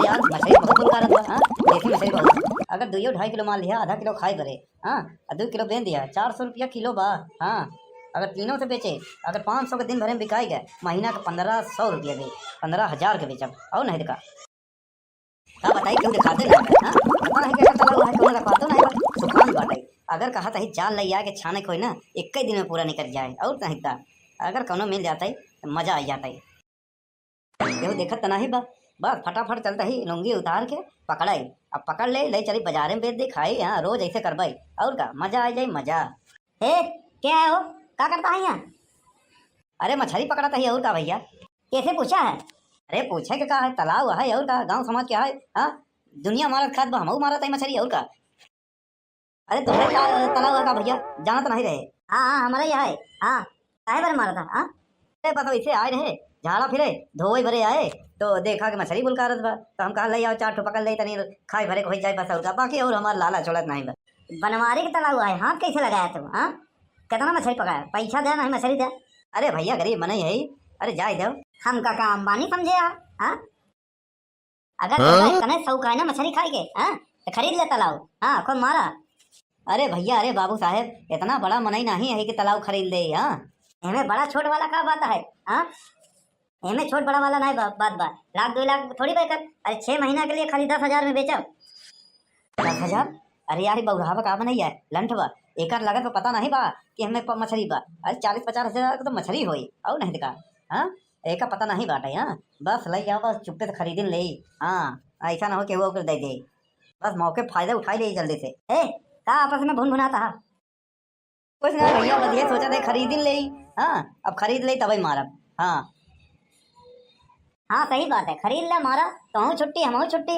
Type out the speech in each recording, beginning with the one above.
यार मछली बहुत गुणकारक बा। हाँ देसी मछली बहुत, अगर 2-2.5 किलो मान लिया, आधा किलो खाए बरे। हाँ 2 किलो बेच दिया, 400 रुपया किलो बा। हाँ अगर तीनों से बेचे, अगर 500 के दिन भरे में बिकाई गए, महीना का 1500 रुपया दे, 15,000 के बेचब और नहीं दिखा। का बताई क्यों दिखाते ना। हाँ पता नहीं कैसा चला हुआ है, कौन रखवातो नहीं बा सुखान बाटे। अगर कहा था जाल ले आके छाने कोई ना, एक ही दिन में पूरा निकल जाए और नहीं था। अगर कोनो मिल जाता है तो मजा आ जाता है। केहू देखत तो नहीं बा, बस फटाफट चलता ही लुंगी उतार के पकड़ाई। अब पकड़ ले ले चली बाजारे में बेच दे खाई। हाँ रोज ऐसे करवाई और का मजा आ जाए मजा। ए क्या है वो, क्या करता है यहाँ? अरे मछली पकड़ाता ही और का भैया। कैसे पूछा है? अरे पूछे के का है, तालाब है और का, गांव समाज क्या है। हाँ दुनिया मारत खात बा, हमहू मारत है मछली और का। अरे तुम्हारे का तालाब है का भैया, जानत नहीं रहे। हाँ हाँ हमारा यहाँ है। हाँ काहे बार मारा था? हाँ अरे बस वैसे आए रहे, झाड़ा फिरे धोए भरे आए तो देखा कि मछली बुलकारत बा, तो हम कहा ले आओ 4 ठो पकड़ ले तनी खाए भरे हो जाए बस और का। बाकी और हमारा लाला चोलत नहीं बा। बनवारी के तालाब है, हाथ कैसे लगाया तुम? हाँ कितना मछली पकाया? पैसा दे नहीं मछली दे। अरे भैया गरीब मन है, अरे जाए दो। हम का काम बानी समझे आप? हाँ अगर इतने शौक है ना मछली खाए के, हाँ तो खरीद ले तालाब। हाँ कौन मारा? अरे भैया अरे बाबू साहेब, इतना बड़ा मन ही नहीं है कि तालाब खरीद ले। हाँ हमें बड़ा छोट वाला का बात है? हाँ हमें छोट बड़ा वाला नहीं बात बा। 1-2 लाख थोड़ी बेकर। अरे 6 महीना के लिए खाली 10,000 में बेचब। 10,000? अरे यार बउरावा का नहीं है लंठ बा, एक लागत तो पता नहीं बा कि हमें मछली बा। अरे 40-50 हजार तो मछली होई और नहीं दिखा। हाँ एक पता नहीं बाटे। हाँ बस ले जाओ, बस चुपके से खरीदिन ले। हाँ ऐसा ना हो कि वो दे दे, बस मौके फायदा उठाई ले जल्दी से। ए का आपस में भुन भुनाता है? कुछ ना भैया, बस ये सोचा थे खरीदिन ले। हाँ अब खरीद ले तभी मारब। हाँ हाँ सही बात है, खरीद ले मारा तो हूँ छुट्टी, हम हूँ छुट्टी।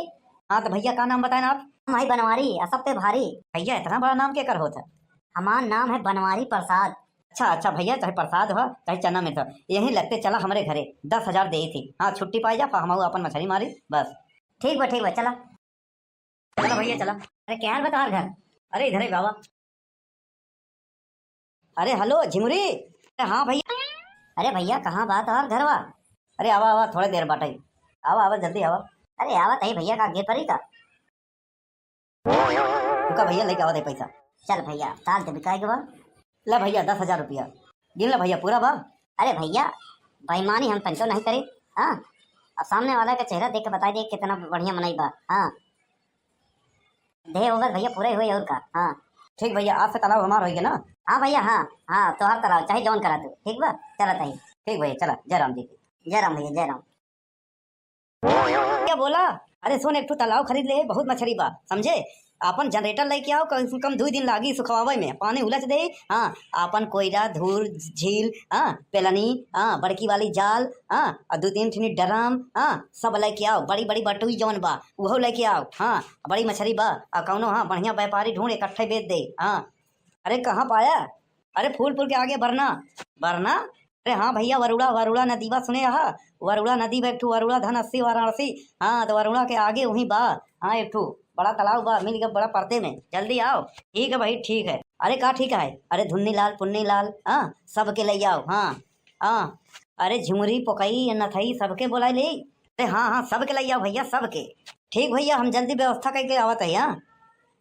हाँ तो भैया का नाम बताए ना आप? हमारी बनवारी सब पे भारी। भैया इतना बड़ा नाम क्या कर होता? हमारा नाम है बनवारी प्रसाद। अच्छा अच्छा भैया, चाहे प्रसाद हो चाहे चना में, तो यही लगते चला हमारे घरे 10,000 दे थी। हाँ छुट्टी पाई जा, हम अपन मछली मारी बस। ठीक बा चला। चला भैया चला। अरे क्या हाल बता घर? अरे इधर है बाबा। अरे हेलो झिमुरी। अरे हाँ भैया। अरे भैया कहाँ बात और घर वा? अरे आवा आवा, थोड़ी देर बाटे आवा आवा, जल्दी आवा। अरे आवत है भैया का गे परी का। रुका भैया लेके आवा दे पैसा। चल भैया ताल ते बिकाए के बा। ला भैया 10,000 रुपया गिन ला भैया, पूरा बा। अरे भैया बेईमानी हम तनिको नहीं करे। हाँ अब सामने वाला का चेहरा देख के बता दे कितना बढ़िया मनाई बा। हाँ दे होगा भैया पूरे हुए और का। हाँ ठीक भैया, आज से तालाब हमारा हो गया ना। हाँ भैया हाँ हाँ तो हर तालाब चाहे जौन करा तू। ठीक बा चला तही। ठीक भैया चला, जय राम जी। जय राम भैया जय राम। क्या बोला? अरे सुन, एक तालाब खरीद ले, बहुत मछली बा समझे। अपन जनरेटर लेके आओ, कम से कम 2 दिन लागी सुखवावे में, पानी उलच दे। हाँ अपन कोयला धूर झील, हाँ पेलनी, हाँ बड़की वाली जाल, हाँ और 2-3 ठिनी ड्रम, हाँ सब लेके आओ। बड़ी बड़ी बटुई जौन बा वो लेके आओ। हाँ बड़ी मछली बा और कौनो हाँ बढ़िया व्यापारी ढूंढ इकट्ठे बेच दे। हाँ अरे कहाँ पाया? अरे फूलपुर के आगे बरना। बरना? अरे हाँ भैया, वरुड़ा वरुड़ा नदी बा, सुने रहा? वरुड़ा नदी बा, एक ठू वरुड़ा धनस्सी वाराणसी। हाँ तो वरुड़ा के आगे वहीं बा। हाँ एक ठू बड़ा तालाब बा, मिल गया बड़ा पर्दे में, जल्दी आओ। ठीक है भाई ठीक है। अरे का ठीक है? अरे धुन्नी लाल पुन्नी लाल, हाँ सबके ले आओ। हाँ हाँ अरे झुमरी पोकई नथई सबके बोला ले। अरे हाँ हाँ सबके ले आओ भैया सबके। ठीक भैया, हम जल्दी व्यवस्था करके आवत है। हाँ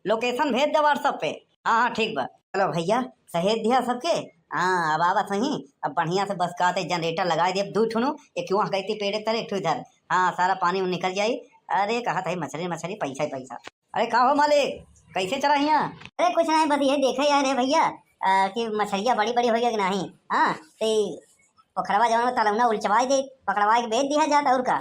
लोकेशन भेज दे व्हाट्सएप पे। हाँ हाँ ठीक बा। चलो भैया सहेज दिया सबके। हाँ अब आवत सही, अब बढ़िया से बस का जनरेटर लगा दिए 2 ठुनो, एक वहाँ गई थी पेड़ तरह, एक ठू इधर। हाँ सारा पानी निकल जाये। अरे कहा था मछली मछली पैसा ही पैसा। अरे का हो मालिक, कैसे चला यहाँ? अरे कुछ नहीं बस ये देखा यार भैया कि मछलियाँ बड़ी बड़ी हो गया कि नहीं। हाँ तो पोखरवा जवन तलौना उलचवा दे, पकड़वा के बेच दिया जाता और का।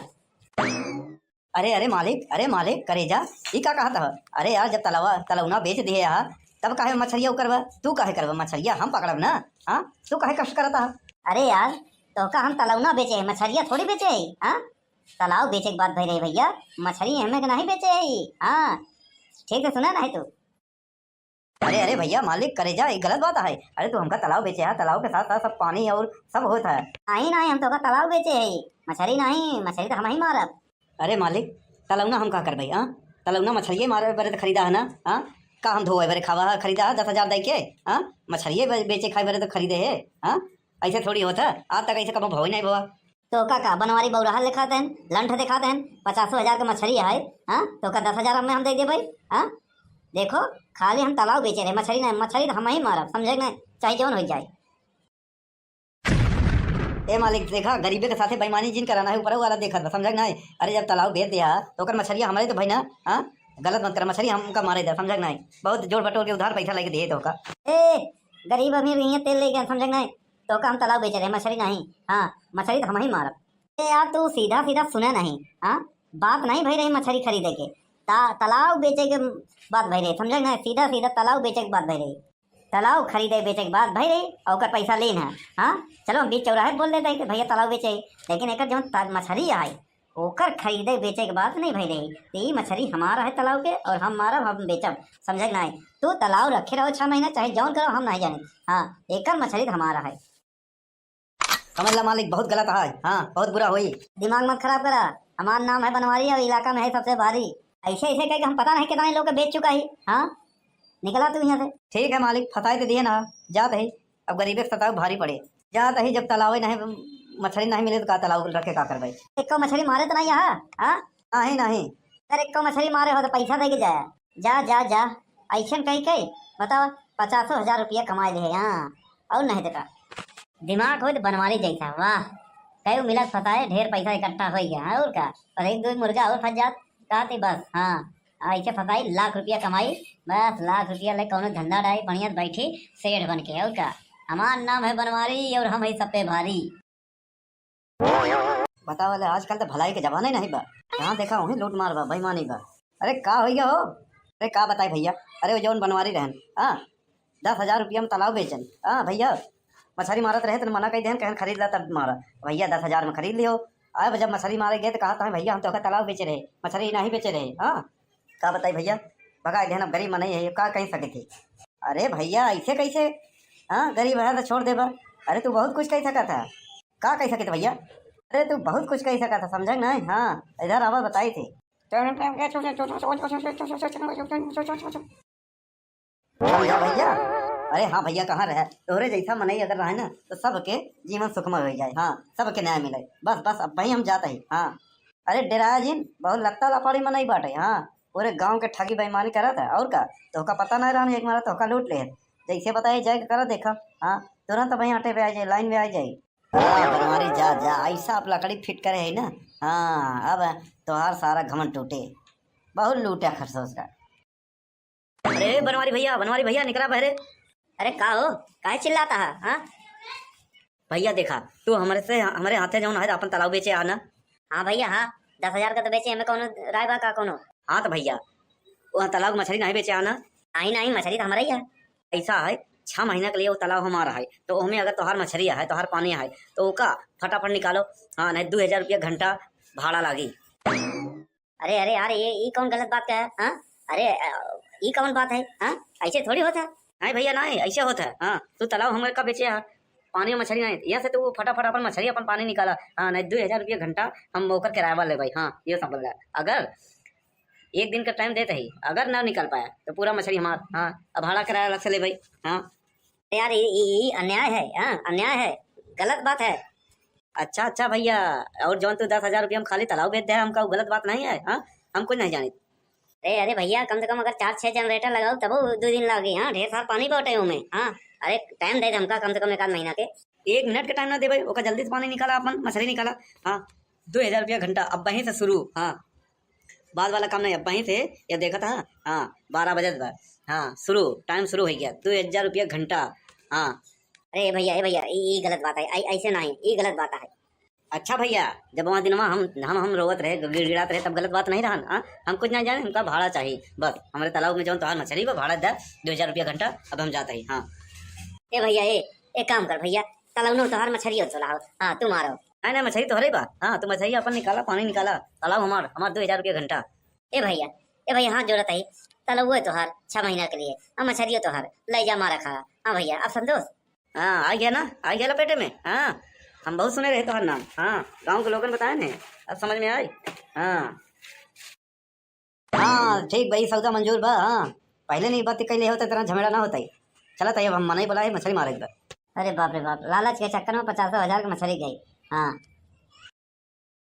अरे मालिक करेजा ई का कहा था? अरे यार जब तलौना बेच दिए यार, तब काहे मछलियाँ करवा? तू काहे करवा मछलियाँ? हम पकड़ब ना। हाँ तू काहे कष्ट करता है? अरे यार तो का हम तलौना बेचे है, मछलियाँ थोड़ी बेचे है। हाँ तालाब बेचे की बात भई रही भैया, मछली हमें के नहीं बेचे है। हाँ ठीक है सुना नहीं तू? अरे भैया मालिक करेजा ये गलत बात है। अरे तू हमका तालाब बेचे है, तालाब के साथ साथ सब पानी और सब होता है। नहीं हम तो का तालाब बेचे है, मछली नहीं, मछली तो हम ही मारब। अरे मालिक तलौना हम का कर भाई? हाँ तलौना मछलिए मारे बरे तो खरीदा है ना। हाँ का हम धोए बरे खावा खरीदा 10,000 दे के? हाँ मछलिए बेचे खाए बरे तो खरीदे है। हाँ ऐसे थोड़ी होता, आज तक ऐसे कब भव नहीं हुआ। तो का बनवारी बौराहा लिखाते हैं, लंठ दिखाते हैं, 50,000 का मछली है। हाँ तो का 10,000 में हम दे दे भाई। हाँ देखो खाली हम तालाब बेचे रहे, मछली नहीं, मछली तो हम ही मारब, समझे नहीं, चाहे जौन हो जाए। ए मालिक देखा गरीबे के साथे बेईमानी जिन कराना है ऊपर वाला देखा था, समझ नहीं। अरे जब तालाब बेच दिया तो ओकर मछलियाँ हमारे तो भाई ना। हाँ गलत मत कर, मछली हमका मारे दे, समझ नहीं। बहुत जोड़ बटोर के उधार पैसा लेके दिए तो का। ए गरीब अमीर नहीं है, तेल ले गए, समझे नहीं। तो का हम तालाब बेच रहे, मछली नहीं। हाँ मछली तो हम ही मारब। ए यार तू सीधा सीधा सुने नहीं। हाँ बात नहीं भई रही मछली खरीदे के, तालाब बेचे के बात भई रही, समझे नहीं। सीधा सीधा तालाब बेचे के बात भई रही, तालाब खरीदे बेचे के बात भई रही और ओकर पैसा लेन है। हाँ चलो हम बीच चौराहे बोल देते कि भैया तालाब बेचे, लेकिन एक जो मछली है ओकर खरीदे बेचे के बात नहीं भई रही। तो ये मछली हमारा है तालाब के और हम मारब, हम बेचब, समझे नहीं। तू तालाब रखे रहो 6 महीना चाहे जौन करो, हम नहीं जाने। हाँ एकर मछली हमारा है, समझ ला मालिक, बहुत गलत है। हाँ बहुत बुरा हुई। दिमाग मत खराब करा। हमारा नाम है बनवारी और इलाका में है सबसे भारी। ऐसे ऐसे कह के हम पता नहीं कितने लोग बेच चुका है। हाँ निकला तू यहाँ से। ठीक है मालिक, फसाए तो दिए ना, जात है। अब गरीबे के सताव भारी पड़े, जात है। जब तालाब नहीं मछली नहीं मिले तो का तालाब रखे का करवाई। एक को मछली मारे तो नहीं यहाँ। हाँ नहीं नहीं, अरे एक को मछली मारे हो तो पैसा दे के जाए, जा जा जा। ऐसा कही बताओ 50,000 रुपया कमा ले यहाँ और नहीं देखा। दिमाग हो तो बनवारी जैसा, वाह कई मिलत फंसाए, ढेर पैसा इकट्ठा हो गया और का, और एक दो मुर्गा और फंस जात कहते बस। हाँ ऐसे फंसाई, लाख रुपया कमाई, बस लाख रुपया ले कौनो धंधा डाई, बढ़िया बैठी सेठ बन के और का। हमार नाम है बनवारी और हम ही सब पे भारी। बता वाले आजकल तो भलाई के जमाने नहीं बा, जहाँ देखा वहीं लूट मार बा, बेईमानी बा। अरे का भैया हो, अरे का बताए भैया। अरे वो जौन बनवारी रहन, हाँ 10,000 रुपया में तालाब बेचन। हाँ भैया मछली मारत रहे तो मना कही देन, कहन खरीद ला तब मारा। भैया 10,000 में खरीद लियो। अब जब मछली मारे गए तो कहा था भैया हम तो तालाब बेचे रहे, मछली नहीं बेचे रहे। हाँ का बताई भैया, भगा देन, अब गरीब मना है का कहीं सके थे। अरे भैया ऐसे कैसे, हाँ गरीब है तो छोड़ दे बा। अरे तू बहुत कुछ कह सका था, का कह सके थे भैया। अरे तू बहुत कुछ कह सका था, समझ नहीं। हाँ इधर आवाज बताई थी भैया। अरे हाँ भैया कहाँ रहे, तोहरे जैसा मनई अगर रहे ना तो सबके जीवन सुखमय हो जाए। हाँ सबके न्याय मिले, बस बस अब वही हम जाते ही। हाँ अरे डेराया जिन बहुत लगता लापाड़ी मनई बाटे। हाँ पूरे गांव के ठगी बेईमानी करा था और का, तो का पता नहीं रहा, एक मारा तो का लूट ले जैसे बताए जाए करा देखा। हाँ तुरंत वहीं आटे पे आ जाए, लाइन में आ जाए। बनवारी जा जा, ऐसा आप लकड़ी फिट करे है ना। हाँ अब तोहार सारा घमंड टूटे, बहुत लूटा खरसोस का। अरे बनवारी भैया निकला बहरे। अरे का हो, काहे चिल्लाता है। हाँ भैया देखा तू हमारे हाथे जौन है अपन तालाब बेचे आना। हाँ भैया हाँ 10,000 का तो बेचे, हमें कौनो राय बा का कौनो। हाँ तो भैया वहाँ तालाब मछली नहीं बेचे आना। नहीं नहीं मछली तो हमारा ही है। ऐसा है 6 महीना के लिए वो तालाब हमारा है, तो उसमें अगर तोहार मछली है तोहार पानी है तो उसका फटाफट निकालो। हाँ नहीं 2,000 रुपया घंटा भाड़ा लागी। अरे अरे यार ये कौन गलत बात का है। हाँ अरे ये कौन बात है। हाँ ऐसे थोड़ी होता है। नहीं भैया नहीं ऐसे होता है। हाँ तू तालाब हमारे का बेचे है, पानी में मछली नहीं, यहाँ से तू फटाफट अपन मछली अपन पानी निकाला। हाँ नहीं 2,000 रुपया घंटा हम होकर किराया ले भाई। हाँ ये समझ रहा है, अगर एक दिन का टाइम देते ही अगर ना निकल पाया तो पूरा मछली हमारा। हाँ अब भाड़ा किराया अलग से ले भाई। हाँ यार ये अन्याय है। हाँ अन्याय है, गलत बात है। अच्छा भैया, और जौन तू 10,000 रुपया हम खाली तालाब बेच दे हमका वो गलत बात नहीं है। हाँ हम कुछ नहीं जानी। अरे भैया कम से कम अगर 4-6 जनरेटर लगाओ तब 2 दिन लगे। हाँ ढेर सारा पानी पौटे में। हाँ अरे टाइम दे हमका कम से कम 1 महीना के। 1 मिनट का टाइम ना दे भाई, ओका जल्दी से पानी निकाला अपन मछली निकाला। हाँ 2,000 रुपया घंटा अब वहीं से शुरू। हाँ बाद वाला काम नहीं, अब वहीं से ये देखा था। हाँ 12 बजे तक हाँ शुरू, टाइम शुरू हो गया। 2,000 रुपया घंटा। हाँ अरे भैया ये गलत बात है, ऐसे नहीं, ये गलत बात है। अच्छा भैया जब वहाँ दिनमा हम रोवत रहे गिड़गिड़ाते रहे तब गलत बात नहीं रहा। हाँ हम कुछ नहीं जाने, हमका भाड़ा चाहिए बस। हमारे तालाब में जो तोहार मछली वो भाड़ा दे 2,000 रुपया घंटा। अब हम जाते हैं। हाँ ए भैया एक काम कर भैया, तालाब में तोहार मछली हो चला। हाँ तुम मारो। नहीं मछली तो हरे बा। हाँ तो मछली अपन निकाला, पानी निकाला, तालाब हमार 2,000 रुपया घंटा। ए भैया हाँ जरूरत है, तालाब वो तोहार 6 महीना के लिए। हाँ मछली तोहार ले जा मारा खा। हाँ भैया अब संतोष। हाँ आ गया ना, आ गया पेटे में। हाँ हम बहुत सुने रहे तोहर नाम। हाँ गाँव के लोगों ने बताए ने, अब समझ में आई। हाँ ठीक भाई, सौदा मंजूर बा। हाँ पहले नहीं बात कैले होता इतना झमेला ना होता ही। चला तब हम मना ही बोला है मछली मारे। अरे बाप रे बाप, लालच के चक्कर में 50,000 की मछली गई। हाँ